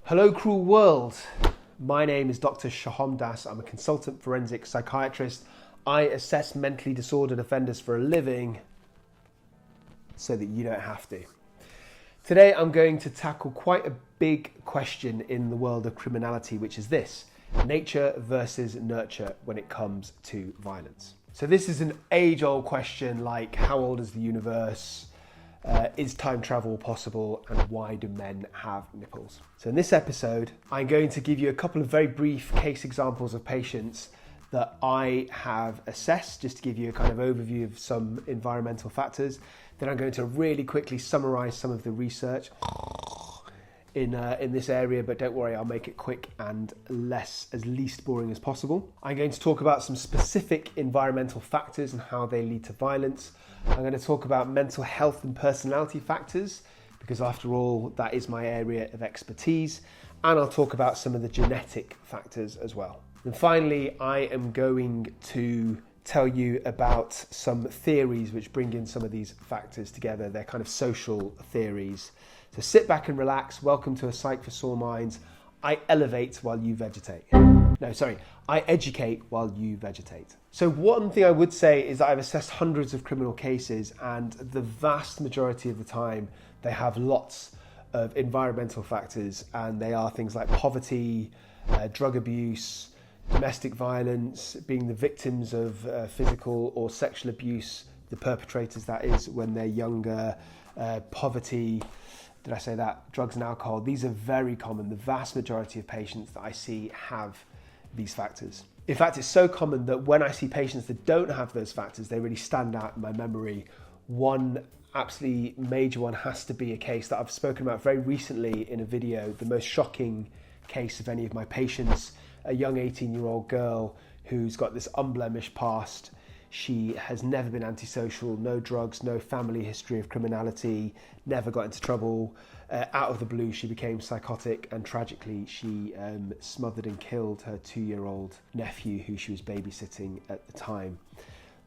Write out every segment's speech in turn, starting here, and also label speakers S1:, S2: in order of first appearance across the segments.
S1: Hello cruel world, my name is Dr. Sohom Das. I'm a consultant forensic psychiatrist. I assess mentally disordered offenders for a living so that you don't have to. Today I'm going to tackle quite a big question in the world of criminality, which is this: nature versus nurture when it comes to violence. So this is an age-old question like how old is the universe? Is time travel possible, and why do men have nipples? So in this episode, I'm going to give you a couple of very brief case examples of patients that I have assessed, just to give you a kind of overview of some environmental factors. Then I'm going to really quickly summarize some of the research in this area, but don't worry, I'll make it quick and as least boring as possible. I'm going to talk about some specific environmental factors and how they lead to violence. I'm going to talk about mental health and personality factors, because after all, that is my area of expertise. And I'll talk about some of the genetic factors as well. And finally, I am going to tell you about some theories which bring in some of these factors together. They're kind of social theories. So sit back and relax. Welcome to A Psych for Sore Minds. I elevate while you vegetate. I educate while you vegetate. So one thing I would say is that I've assessed hundreds of criminal cases, and the vast majority of the time they have lots of environmental factors, and they are things like poverty, drug abuse, domestic violence, being the victims of physical or sexual abuse, the perpetrators that is, when they're younger, poverty, did I say that? Drugs and alcohol. These are very common. The vast majority of patients that I see have these factors. In fact, it's so common that when I see patients that don't have those factors, they really stand out in my memory. One absolutely major one has to be a case that I've spoken about very recently in a video, the most shocking case of any of my patients, a young 18-year-old girl who's got this unblemished past. She has never been antisocial, no drugs, no family history of criminality, never got into trouble. Out of the blue, she became psychotic, and tragically, she smothered and killed her 2-year-old nephew who she was babysitting at the time.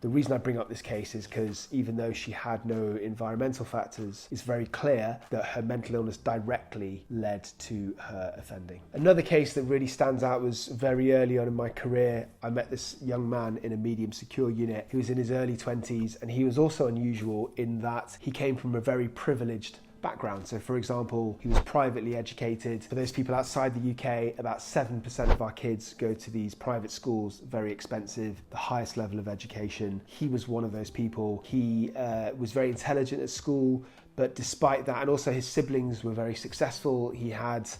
S1: The reason I bring up this case is because even though she had no environmental factors, it's very clear that her mental illness directly led to her offending. Another case that really stands out was very early on in my career. I met this young man in a medium secure unit who was in his early 20s, and he was also unusual in that he came from a very privileged background. So for example, he was privately educated. For those people outside the UK, about 7% of our kids go to these private schools, very expensive, the highest level of education. He was one of those people. He was very intelligent at school, but despite that, and also his siblings were very successful. He had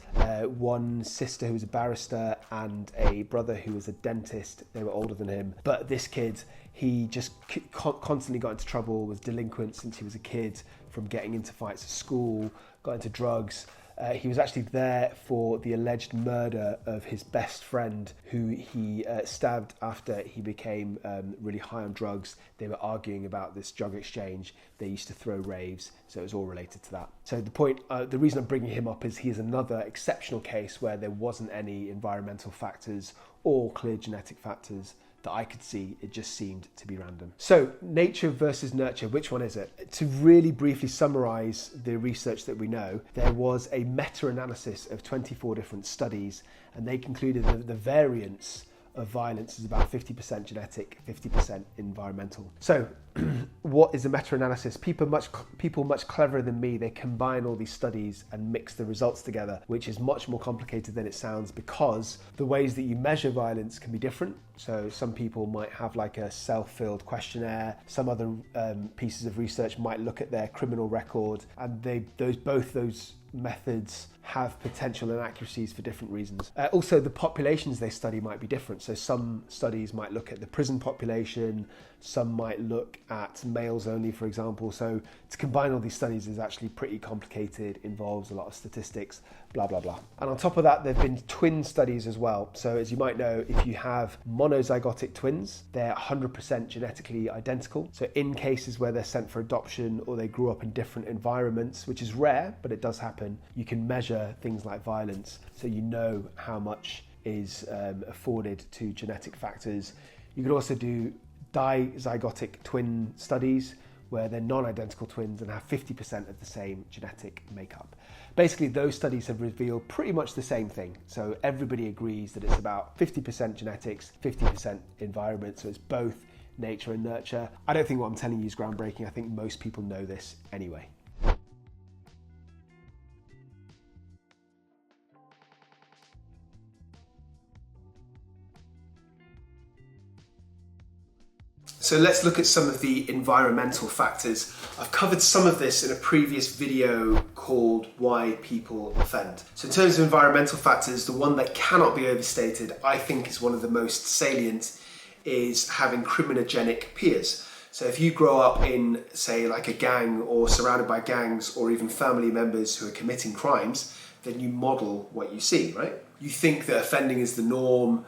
S1: one sister who was a barrister and a brother who was a dentist. They were older than him. But this kid, he just constantly got into trouble, was delinquent since he was a kid, from getting into fights at school, got into drugs. He was actually there for the alleged murder of his best friend, who he stabbed after he became really high on drugs. They were arguing about this drug exchange. They used to throw raves, so it was all related to that. So the reason I'm bringing him up is he is another exceptional case where there wasn't any environmental factors or clear genetic factors that I could see. It just seemed to be random. So nature versus nurture, which one is it? To really briefly summarize the research that we know, there was a meta-analysis of 24 different studies, and they concluded that the variance of violence is about 50% genetic, 50% environmental. So what is a meta-analysis? People much cleverer than me, they combine all these studies and mix the results together, which is much more complicated than it sounds, because the ways that you measure violence can be different. So some people might have like a self-filled questionnaire. Some other pieces of research might look at their criminal record, and both those methods have potential inaccuracies for different reasons. Also, the populations they study might be different. So some studies might look at the prison population, some might look at males only, for example. So to combine all these studies is actually pretty complicated, involves a lot of statistics, blah, blah, blah. And on top of that, there have been twin studies as well. So as you might know, if you have monozygotic twins, they're 100% genetically identical. So in cases where they're sent for adoption or they grew up in different environments, which is rare, but it does happen, you can measure things like violence. So you know how much is afforded to genetic factors. You could also do dizygotic twin studies, where they're non-identical twins and have 50% of the same genetic makeup. Basically, those studies have revealed pretty much the same thing. So everybody agrees that it's about 50% genetics, 50% environment. So it's both nature and nurture. I don't think what I'm telling you is groundbreaking. I think most people know this anyway. So let's look at some of the environmental factors. I've covered some of this in a previous video called Why People Offend. So in terms of environmental factors, the one that cannot be overstated, I think is one of the most salient, is having criminogenic peers. So if you grow up in, say, like a gang or surrounded by gangs or even family members who are committing crimes, then you model what you see, right? You think that offending is the norm.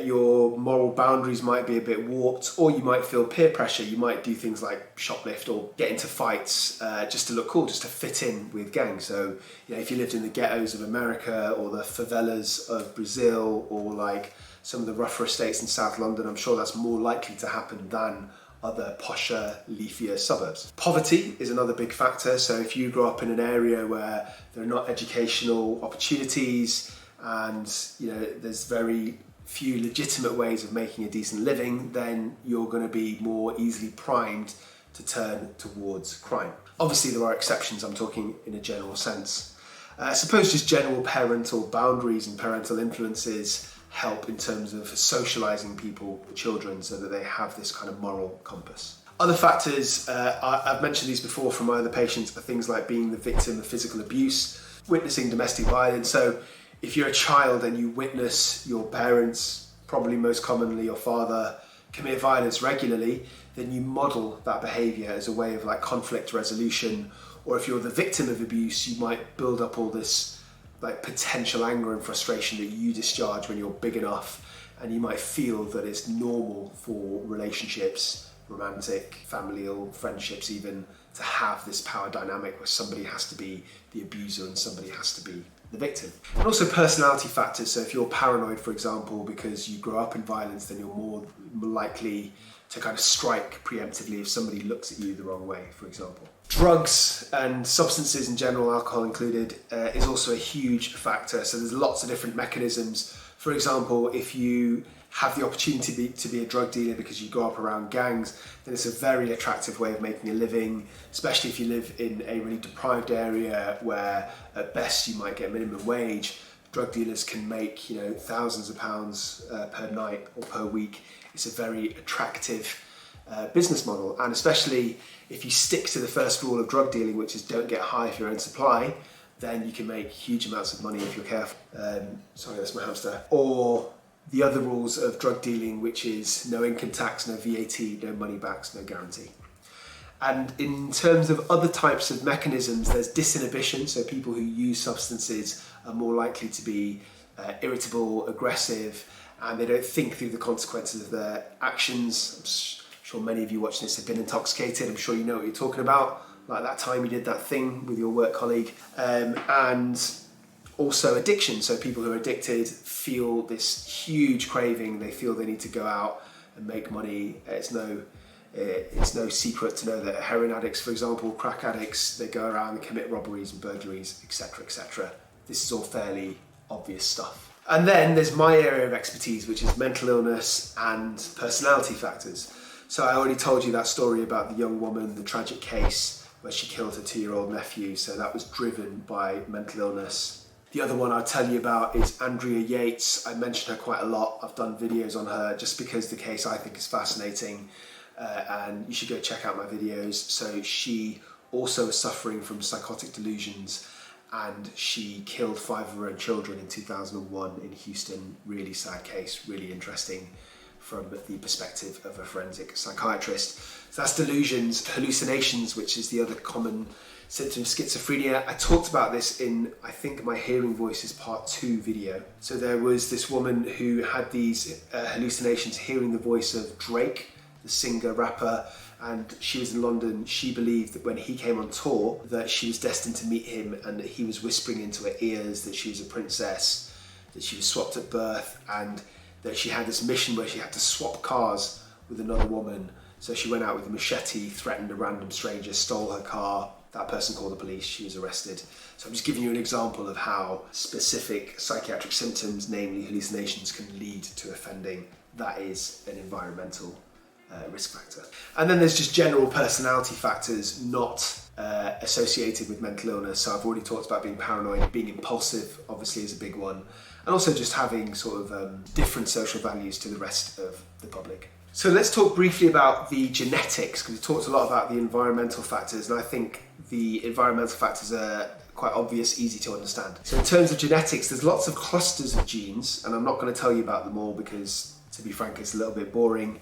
S1: Your moral boundaries might be a bit warped, or you might feel peer pressure. You might do things like shoplift or get into fights just to look cool, just to fit in with gangs. So, you know, if you lived in the ghettos of America or the favelas of Brazil or like some of the rougher estates in South London, I'm sure that's more likely to happen than other posher, leafier suburbs. Poverty is another big factor. So if you grow up in an area where there are not educational opportunities and, you know, there's very few legitimate ways of making a decent living, then you're going to be more easily primed to turn towards crime. Obviously there are exceptions, I'm talking in a general sense. I suppose just general parental boundaries and parental influences help in terms of socializing people, children, so that they have this kind of moral compass. Other factors, I've mentioned these before from my other patients, are things like being the victim of physical abuse, witnessing domestic violence. So if you're a child and you witness your parents, probably most commonly your father, commit violence regularly, then you model that behavior as a way of like conflict resolution. Or if you're the victim of abuse, you might build up all this like potential anger and frustration that you discharge when you're big enough, and you might feel that it's normal for relationships, romantic, familial, friendships even, to have this power dynamic where somebody has to be the abuser and somebody has to be the victim. And also personality factors. So if you're paranoid, for example, because you grow up in violence, then you're more likely to kind of strike preemptively if somebody looks at you the wrong way, for example. Drugs and substances in general, alcohol included, is also a huge factor. So there's lots of different mechanisms. For example, if you have the opportunity to be a drug dealer because you grow up around gangs, then it's a very attractive way of making a living, especially if you live in a really deprived area where at best you might get minimum wage. Drug dealers can make, you know, thousands of pounds per night or per week. It's a very attractive business model, and especially if you stick to the first rule of drug dealing, which is don't get high if you're in supply, then you can make huge amounts of money if you're careful. Sorry, that's my hamster. Or the other rules of drug dealing, which is no income tax, no VAT, no money backs, no guarantee. And in terms of other types of mechanisms, there's disinhibition. So people who use substances are more likely to be irritable, aggressive, and they don't think through the consequences of their actions. I'm sure many of you watching this have been intoxicated. I'm sure you know what you're talking about, like that time you did that thing with your work colleague. And also addiction. So people who are addicted feel this huge craving. They feel they need to go out and make money. It's no secret to know that heroin addicts, for example, crack addicts, they go around and commit robberies and burglaries, etc., etc. This is all fairly obvious stuff. And then there's my area of expertise, which is mental illness and personality factors. So I already told you that story about the young woman, the tragic case where she killed her 2-year-old nephew. So that was driven by mental illness. The other one I'll tell you about is Andrea Yates. I mention her quite a lot. I've done videos on her just because the case I think is fascinating, and you should go check out my videos. So she also was suffering from psychotic delusions, and she killed 5 of her own children in 2001 in Houston. Really sad case, really interesting from the perspective of a forensic psychiatrist. So that's delusions. Hallucinations, which is the other common symptom of schizophrenia. I talked about this in, I think, my Hearing Voices Part 2 video. So there was this woman who had these hallucinations, hearing the voice of Drake, the singer, rapper, and she was in London. She believed that when he came on tour that she was destined to meet him, and that he was whispering into her ears that she was a princess, that she was swapped at birth, and that she had this mission where she had to swap cars with another woman So she went out with a machete, threatened a random stranger, stole her car. That person called the police, she was arrested. So I'm just giving you an example of how specific psychiatric symptoms, namely hallucinations, can lead to offending. That is an environmental risk factor. And then there's just general personality factors not associated with mental illness. So I've already talked about being paranoid, being impulsive obviously is a big one, and also just having sort of different social values to the rest of the public. So let's talk briefly about the genetics, because we talked a lot about the environmental factors, and I think the environmental factors are quite obvious, easy to understand. So in terms of genetics, there's lots of clusters of genes, and I'm not going to tell you about them all because, to be frank, it's a little bit boring.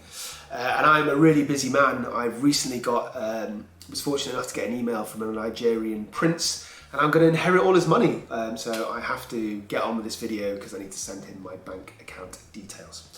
S1: And I'm a really busy man. I've recently was fortunate enough to get an email from a Nigerian prince, and I'm going to inherit all his money. So I have to get on with this video because I need to send him my bank account details.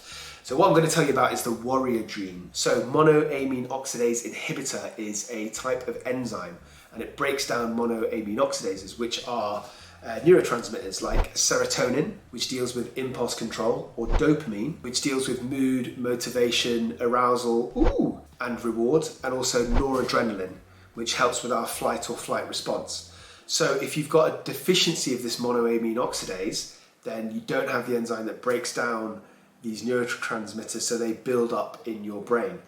S1: So what I'm going to tell you about is the warrior gene. So monoamine oxidase inhibitor is a type of enzyme, and it breaks down monoamine oxidases, which are neurotransmitters like serotonin, which deals with impulse control, or dopamine, which deals with mood, motivation, arousal, and reward, and also noradrenaline, which helps with our flight or flight response. So if you've got a deficiency of this monoamine oxidase, then you don't have the enzyme that breaks down these neurotransmitters, so they build up in your brain,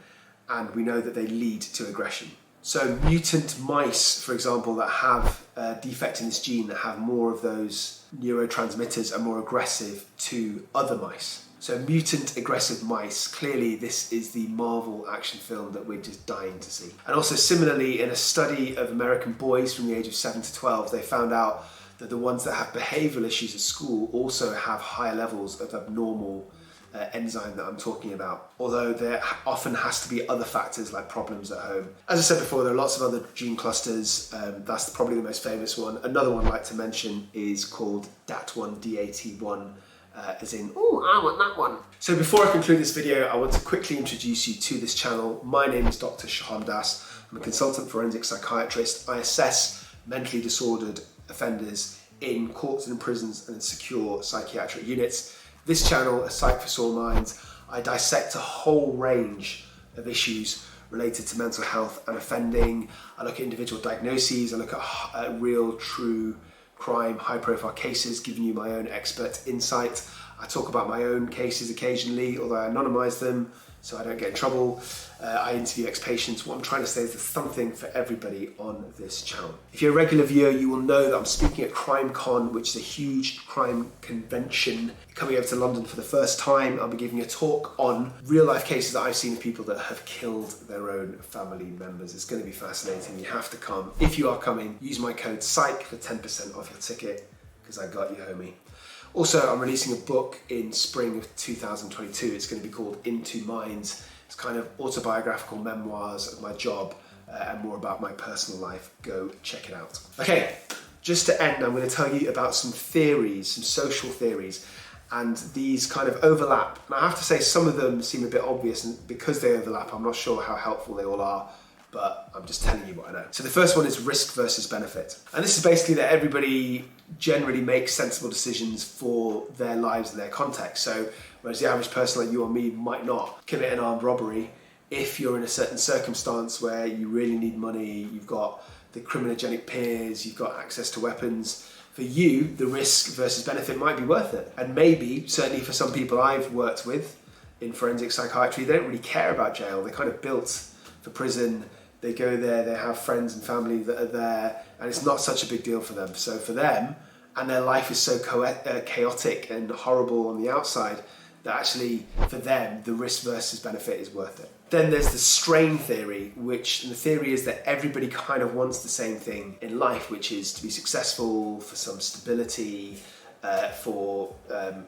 S1: and we know that they lead to aggression. So mutant mice, for example, that have a defect in this gene, that have more of those neurotransmitters, are more aggressive to other mice. So mutant aggressive mice, clearly this is the Marvel action film that we're just dying to see. And also similarly, in a study of American boys from the age of 7 to 12, they found out that the ones that have behavioural issues at school also have higher levels of abnormal enzyme that I'm talking about, although there often has to be other factors like problems at home. As I said before, there are lots of other gene clusters. That's probably the most famous one. Another one I'd like to mention is called DAT1, D-A-T1, as in, I want that one. So before I conclude this video, I want to quickly introduce you to this channel. My name is Dr. Sohom Das. I'm a consultant forensic psychiatrist. I assess mentally disordered offenders in courts and prisons and in secure psychiatric units. This channel, A Psych for Sore Minds, I dissect a whole range of issues related to mental health and offending. I look at individual diagnoses, I look at real, true crime, high-profile cases, giving you my own expert insight. I talk about my own cases occasionally, although I anonymise them so I don't get in trouble. I interview ex-patients. What I'm trying to say is there's something for everybody on this channel. If you're a regular viewer, you will know that I'm speaking at CrimeCon, which is a huge crime convention coming over to London for the first time. I'll be giving a talk on real-life cases that I've seen of people that have killed their own family members. It's going to be fascinating. You have to come. If you are coming, use my code PSYCH for 10% off your ticket, because I got you, homie. Also, I'm releasing a book in spring of 2022. It's going to be called Into Minds. It's kind of autobiographical memoirs of my job and more about my personal life. Go check it out. Okay, just to end, I'm going to tell you about some theories, some social theories, and these kind of overlap. And I have to say some of them seem a bit obvious, and because they overlap, I'm not sure how helpful they all are, but I'm just telling you what I know. So the first one is risk versus benefit. And this is basically that everybody generally makes sensible decisions for their lives and their context. So whereas the average person like you or me might not commit an armed robbery, if you're in a certain circumstance where you really need money, you've got the criminogenic peers, you've got access to weapons, for you, the risk versus benefit might be worth it. And maybe, certainly for some people I've worked with in forensic psychiatry, they don't really care about jail. They're kind of built for prison. They go there, they have friends and family that are there, and it's not such a big deal for them. So for them, and their life is so chaotic and horrible on the outside, that actually, for them, the risk versus benefit is worth it. Then there's the strain theory, and the theory is that everybody kind of wants the same thing in life, which is to be successful, for some stability, for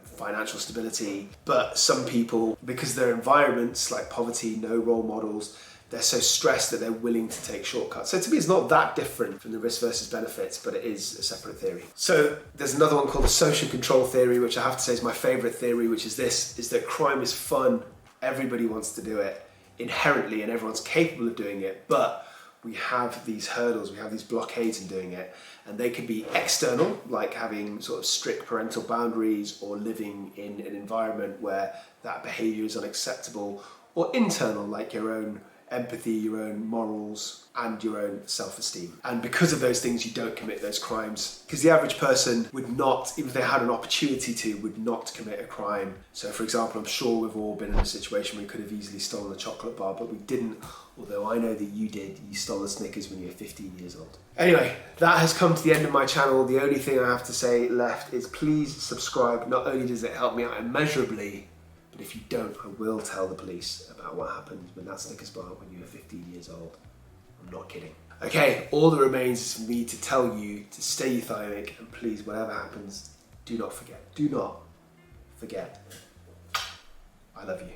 S1: financial stability. But some people, because their environments, like poverty, no role models, they're so stressed that they're willing to take shortcuts. So to me, it's not that different from the risk versus benefits, but it is a separate theory. So there's another one called the social control theory, which I have to say is my favorite theory, which is this, is that crime is fun. Everybody wants to do it inherently and everyone's capable of doing it, but we have these hurdles, we have these blockades in doing it, and they can be external, like having sort of strict parental boundaries or living in an environment where that behavior is unacceptable, or internal, like your own empathy, your own morals, and your own self-esteem. And because of those things, you don't commit those crimes. Because the average person would not, even if they had an opportunity to, would not commit a crime. So for example, I'm sure we've all been in a situation where we could have easily stolen a chocolate bar, but we didn't. Although I know that you did. You stole the Snickers when you were 15 years old. Anyway, that has come to the end of my channel. The only thing I have to say left is please subscribe. Not only does it help me out immeasurably, but if you don't, I will tell the police about what happened with that Snickers bar when you were 15 years old. I'm not kidding. Okay, all that remains is for me to tell you to stay euthymic, and please, whatever happens, do not forget. Do not forget. I love you.